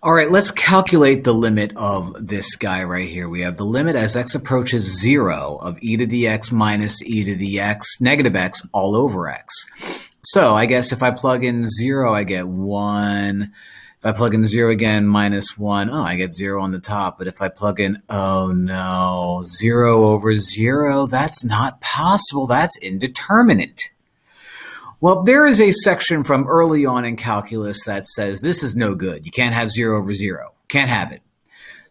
All right, let's calculate the limit of this guy right here. We have the limit as x approaches 0 of e to the x minus e to the x negative x all over x. So I guess if I plug in 0, I get 1. If I plug in 0 again, minus 1, I get 0 on the top. But if I plug in, oh no, 0 over 0, that's not possible. That's indeterminate. Well, there is a section from early on in calculus that says this is no good. You can't have 0 over 0. Can't have it.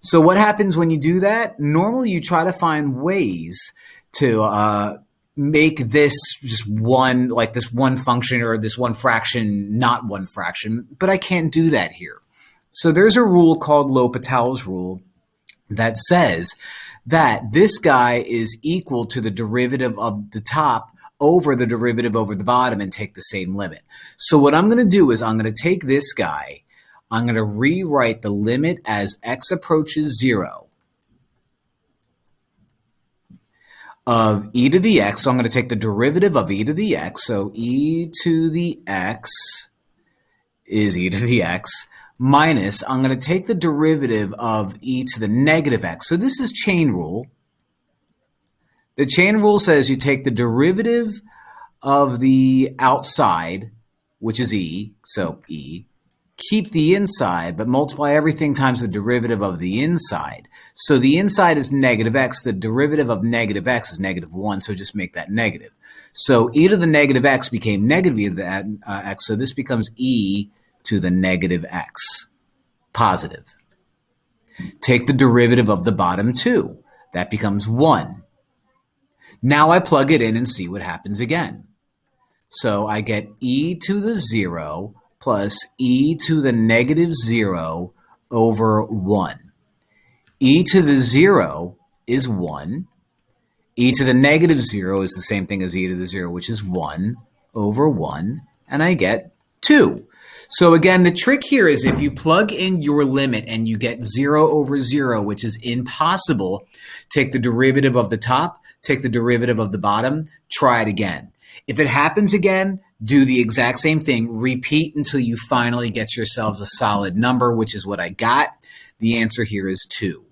So what happens when you do that? Normally you try to find ways to make this just one, like this one function or this one fraction, not one fraction, but I can't do that here. So there's a rule called L'Hopital's rule that says that this guy is equal to the derivative of the top over the derivative over the bottom and take the same limit. So what I'm going to do is I'm going to take this guy, I'm going to rewrite the limit as x approaches 0 of e to the x. So I'm going to take the derivative of e to the x. So e to the x is e to the x minus, I'm going to take the derivative of e to the negative x. So this is chain rule. The chain rule says you take the derivative of the outside, which is e, so e, keep the inside, but multiply everything times the derivative of the inside. So the inside is negative x, the derivative of negative x is negative 1, so just make that negative. So e to the negative x became negative e to the x, so this becomes e to the negative x, positive. Take the derivative of the bottom 2, that becomes 1. Now I plug it in and see what happens again. So I get e to the 0 plus e to the negative 0 over 1. E to the 0 is 1. E to the negative 0 is the same thing as e to the 0, which is 1 over 1. And I get 2. So again, the trick here is if you plug in your limit and you get 0 over 0, which is impossible, take the derivative of the top, take the derivative of the bottom, try it again. If it happens again, do the exact same thing. Repeat until you finally get yourselves a solid number, which is what I got. The answer here is 2.